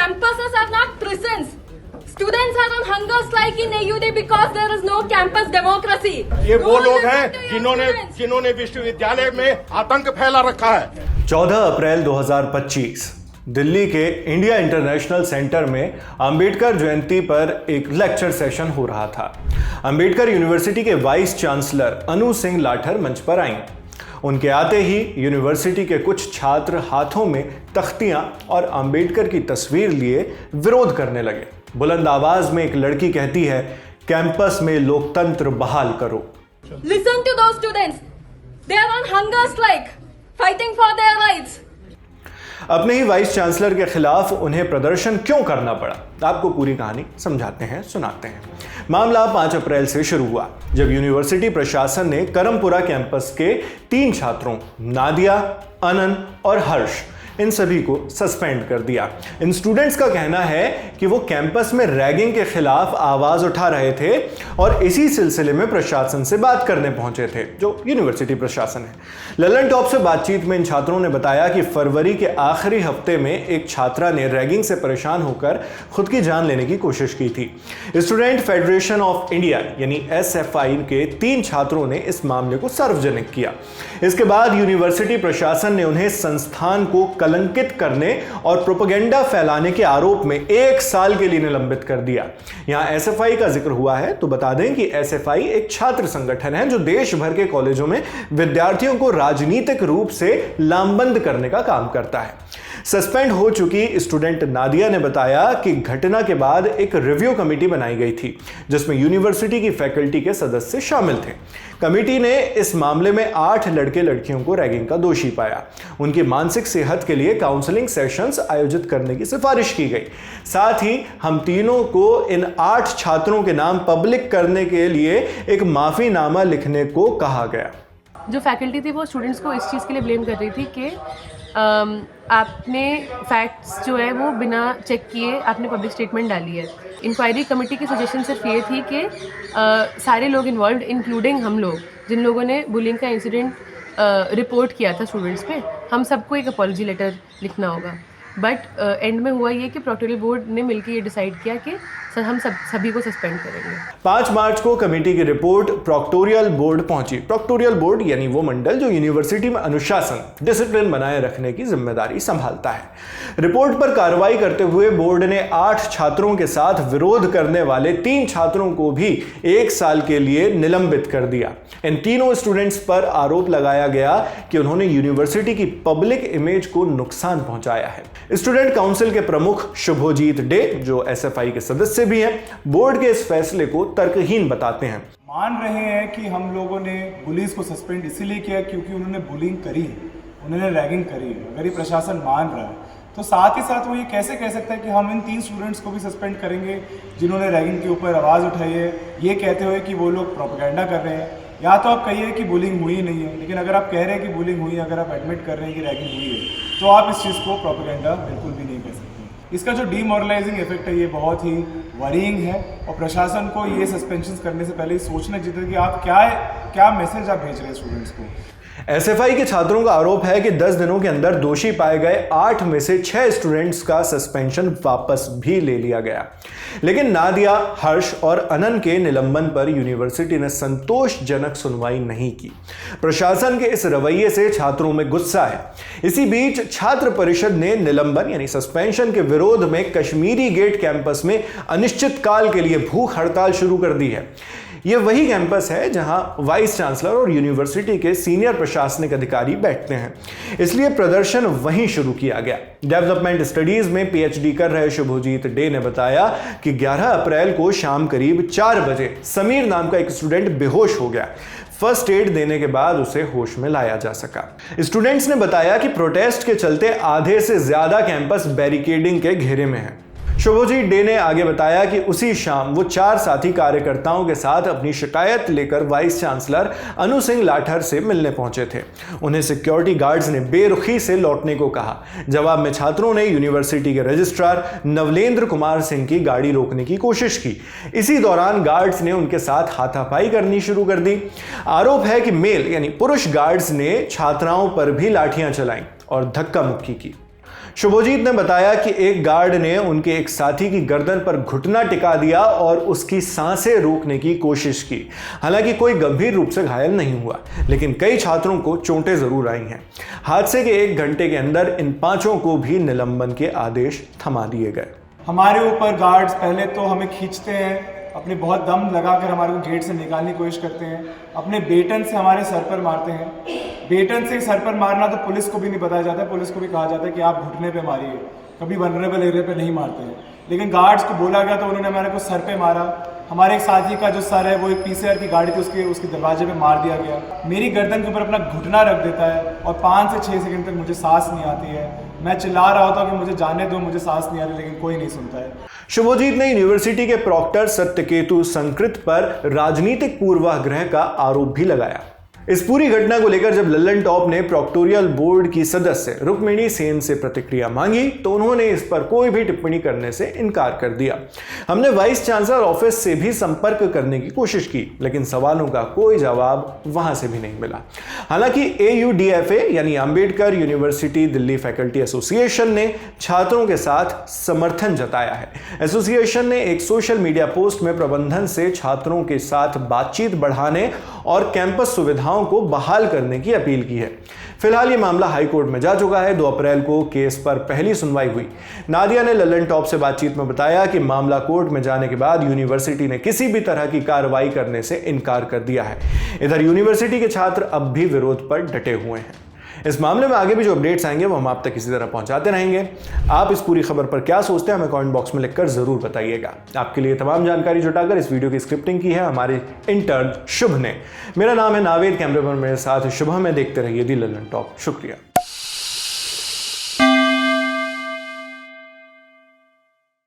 Campuses are not prisons. Students are on hunger strike in AUD because there is no campus democracy. ये वो लोग हैं जिन्होंने विश्वविद्यालय में आतंक फैला रखा है। 14 अप्रैल 2025 दिल्ली के इंडिया इंटरनेशनल सेंटर में अंबेडकर जयंती पर एक लेक्चर सेशन हो रहा था। अंबेडकर यूनिवर्सिटी के वाइस चांसलर अनु सिंह लाठर मंच पर आईं। उनके आते ही यूनिवर्सिटी के कुछ छात्र हाथों में तख्तियां और अंबेडकर की तस्वीर लिए विरोध करने लगे। बुलंद आवाज में एक लड़की कहती है, कैंपस में लोकतंत्र बहाल करो। Listen to those students. They are on hunger strike, fighting for their rights. अपने ही वाइस चांसलर के खिलाफ उन्हें प्रदर्शन क्यों करना पड़ा, आपको पूरी कहानी समझाते हैं, सुनाते हैं। मामला 5 अप्रैल से शुरू हुआ जब यूनिवर्सिटी प्रशासन ने करमपुरा कैंपस के 3 छात्रों नादिया, अनन और हर्ष इन सभी को सस्पेंड कर दिया। इन स्टूडेंट्स का कहना है कि वो कैंपस में रैगिंग के खिलाफ आवाज उठा रहे थे और इसी सिलसिले में प्रशासन से बात करने पहुंचे थे, जो यूनिवर्सिटी प्रशासन है। ललन टॉप से बातचीत में इन छात्रों ने बताया कि फरवरी के आखिरी हफ्ते में एक छात्रा ने रैगिंग से परेशान होकर खुद की जान लेने की कोशिश की थी। स्टूडेंट फेडरेशन ऑफ इंडिया यानी SFI के 3 छात्रों ने इस मामले को सार्वजनिक किया। इसके बाद यूनिवर्सिटी प्रशासन ने उन्हें संस्थान को कलंकित करने और प्रोपेगेंडा फैलाने के आरोप में 1 साल के लिए निलंबित कर दिया। यहां SFI का जिक्र हुआ है तो बता दें कि SFI एक छात्र संगठन है जो देश भर के कॉलेजों में विद्यार्थियों को राजनीतिक रूप से लामबंद करने का काम करता है। सस्पेंड हो चुकी स्टूडेंट नादिया ने बताया कि घटना के बाद एक रिव्यू कमेटी बनाई गई थी जिसमें यूनिवर्सिटी की फैकल्टी के सदस्य शामिल थे। कमेटी ने इस मामले में 8 लड़के लड़कियों को रैगिंग का दोषी पाया। उनकी मानसिक सेहत के लिए काउंसलिंग सेशंस आयोजित करने की सिफारिश की गई। साथ ही हम तीनों को इन 8 छात्रों के नाम पब्लिक करने के लिए एक माफीनामा लिखने को कहा गया। जो फैकल्टी थी वो स्टूडेंट्स को इस चीज़ के लिए ब्लेम कर रही थी कि आपने फैक्ट्स जो है वो बिना चेक किए आपने पब्लिक स्टेटमेंट डाली है। इंक्वायरी कमेटी की सजेशन सिर्फ ये थी कि सारे लोग इन्वॉल्व इंक्लूडिंग हम लोग जिन लोगों ने बुलिंग का इंसिडेंट रिपोर्ट किया था स्टूडेंट्स पे, हम सबको एक अपॉलजी लेटर लिखना होगा। बट एंड में हुआ ये कि प्रोक्टोरियल बोर्ड ने मिलकर ये डिसाइड किया कि हम सभी को सस्पेंड करेंगे। 5 मार्च को कमेटी की रिपोर्ट प्रोक्टोरियल बोर्ड पहुंची। प्रोक्टोरियल बोर्ड यानी वो मंडल जो यूनिवर्सिटी में अनुशासन, डिसिप्लिन बनाए रखने की जिम्मेदारी संभालता है। रिपोर्ट पर कार्रवाई करते हुए बोर्ड ने 8 छात्रों के साथ विरोध करने वाले 3 छात्रों को भी 1 साल के लिए निलंबित कर दिया। इन तीनों स्टूडेंट्स पर आरोप लगाया गया कि उन्होंने यूनिवर्सिटी की पब्लिक इमेज को नुकसान पहुंचाया है। स्टूडेंट काउंसिल के प्रमुख शुभोजीत डे, जो SFI के सदस्य भी हैं, बोर्ड के इस फैसले को तर्कहीन बताते हैं। मान रहे हैं कि हम लोगों ने पुलिस को सस्पेंड इसीलिए किया क्योंकि उन्होंने बुलिंग करी है, उन्होंने रैगिंग करी है। अगर ये प्रशासन मान रहा है तो साथ ही साथ वो ये कैसे कह सकता है कि हम इन 3 स्टूडेंट्स को भी सस्पेंड करेंगे जिन्होंने रैगिंग के ऊपर आवाज़ उठाई है, ये कहते हुए कि वो लोग प्रोपेगेंडा कर रहे हैं। या तो आप कहिए कि बुलिंग हुई नहीं है, लेकिन अगर आप कह रहे हैं कि बुलिंग हुई है, अगर आप एडमिट कर रहे हैं कि रैगिंग हुई है, तो आप इस चीज़ को प्रोपेगेंडा बिल्कुल भी नहीं कह सकते। इसका जो डीमोरलाइजिंग इफेक्ट है ये बहुत ही वरीइंग है और प्रशासन को ये सस्पेंशन करने से पहले सोचना चाहिए कि आप क्या मैसेज आप भेज रहे हैं स्टूडेंट्स को। SFI के छात्रों का आरोप है कि 10 दिनों के अंदर दोषी पाए गए 8 में से 6 स्टूडेंट्स का सस्पेंशन वापस भी ले लिया गया। लेकिन नादिया, हर्ष और अनन के निलंबन पर यूनिवर्सिटी ने संतोषजनक सुनवाई नहीं की। प्रशासन के इस रवैये से छात्रों में गुस्सा है। इसी बीच छात्र परिषद ने निलंबन यानी सस्पेंशन के विरोध में कश्मीरी गेट कैंपस में अनिश्चितकाल के लिए भूख हड़ताल शुरू कर दी है। यह वही कैंपस है जहां वाइस चांसलर और यूनिवर्सिटी के सीनियर प्रशासनिक अधिकारी बैठते हैं, इसलिए प्रदर्शन वहीं शुरू किया गया। डेवलपमेंट स्टडीज में PhD कर रहे शुभोजीत डे ने बताया कि 11 अप्रैल को शाम करीब 4 बजे समीर नाम का एक स्टूडेंट बेहोश हो गया। फर्स्ट एड देने के बाद उसे होश में लाया जा सका। स्टूडेंट्स ने बताया कि प्रोटेस्ट के चलते आधे से ज्यादा कैंपस बैरिकेडिंग के घेरे में है। शुभोजीत डे ने आगे बताया कि उसी शाम वो 4 साथी कार्यकर्ताओं के साथ अपनी शिकायत लेकर वाइस चांसलर अनु सिंह लाठर से मिलने पहुंचे थे। उन्हें सिक्योरिटी गार्ड्स ने बेरुखी से लौटने को कहा। जवाब में छात्रों ने यूनिवर्सिटी के रजिस्ट्रार नवलेंद्र कुमार सिंह की गाड़ी रोकने की कोशिश की। इसी दौरान गार्ड्स ने उनके साथ हाथापाई करनी शुरू कर दी। आरोप है कि मेल यानी पुरुष गार्ड्स ने छात्राओं पर भी लाठियां चलाईं और धक्का मुक्की की। शुभजीत ने बताया कि एक गार्ड ने उनके एक साथी की गर्दन पर घुटना टिका दिया और उसकी सांसें रोकने की कोशिश की। हालांकि कोई गंभीर रूप से घायल नहीं हुआ, लेकिन कई छात्रों को चोटें जरूर आई हैं। हादसे के 1 घंटे के अंदर इन 5 को भी निलंबन के आदेश थमा दिए गए। हमारे ऊपर गार्ड्स पहले तो हमें खींचते हैं, अपने बहुत दम लगाकर हमारे को गेट से निकालने की कोशिश करते हैं, अपने बेटन से हमारे सर पर मारते हैं। बेटन से सर पर मारना तो पुलिस को भी नहीं बताया जाता है, पुलिस को भी कहा जाता है कि आप घुटने पे मारिए, कभी वनरेबल एरिया पे नहीं मारते हैं। लेकिन गार्ड्स को बोला गया तो उन्होंने हमारे को सर पे मारा। हमारे एक साथी का जो सर है वो एक पीसीआर की गाड़ी थी, उसके दरवाजे पे मार दिया गया। मेरी गर्दन के ऊपर अपना घुटना रख देता है और 5 से 6 सेकंड तक मुझे सांस नहीं आती है। मैं चिल्ला रहा होता कि मुझे जाने दो, मुझे सांस नहीं आ रही, लेकिन कोई नहीं सुनता है। शुभजीत ने यूनिवर्सिटी के प्रॉक्टर सत्यकेतु संकृत पर राजनीतिक पूर्वाग्रह का आरोप भी लगाया। इस पूरी घटना को लेकर जब लल्लन टॉप ने प्रॉक्टोरियल बोर्ड की सदस्य रुक्मिणी सेन से प्रतिक्रिया मांगी तो उन्होंने इस पर कोई भी टिप्पणी करने से इनकार कर दिया। हमने वाइस चांसलर ऑफिस से भी संपर्क करने की कोशिश की, लेकिन सवालों का कोई जवाब वहां से भी नहीं मिला। हालांकि AUDFA यानी Ambedkar university Delhi faculty association ने छात्रों के साथ समर्थन जताया है। एसोसिएशन ने एक सोशल मीडिया पोस्ट में प्रबंधन से छात्रों के साथ बातचीत बढ़ाने और कैंपस सुविधाओं को बहाल करने की अपील की है। फिलहाल ये मामला हाई कोर्ट में जा चुका है। 2 अप्रैल को केस पर पहली सुनवाई हुई। नादिया ने लल्लन टॉप से बातचीत में बताया कि मामला कोर्ट में जाने के बाद यूनिवर्सिटी ने किसी भी तरह की कार्रवाई करने से इनकार कर दिया है। इधर यूनिवर्सिटी के छात्र अब भी विरोध पर डटे हुए हैं। इस मामले में आगे भी जो अपडेट्स आएंगे वो हम आप तक इसी तरह पहुंचाते रहेंगे। आप इस पूरी खबर पर क्या सोचते हैं हमें कमेंट बॉक्स में लिखकर जरूर बताइएगा। आपके लिए तमाम जानकारी जुटाकर इस वीडियो की स्क्रिप्टिंग की है हमारे इंटर्न शुभ ने। मेरा नाम है नावेद, कैमरे पर मेरे साथ शुभम है। देखते रहिए दी लल्लन टॉप। शुक्रिया।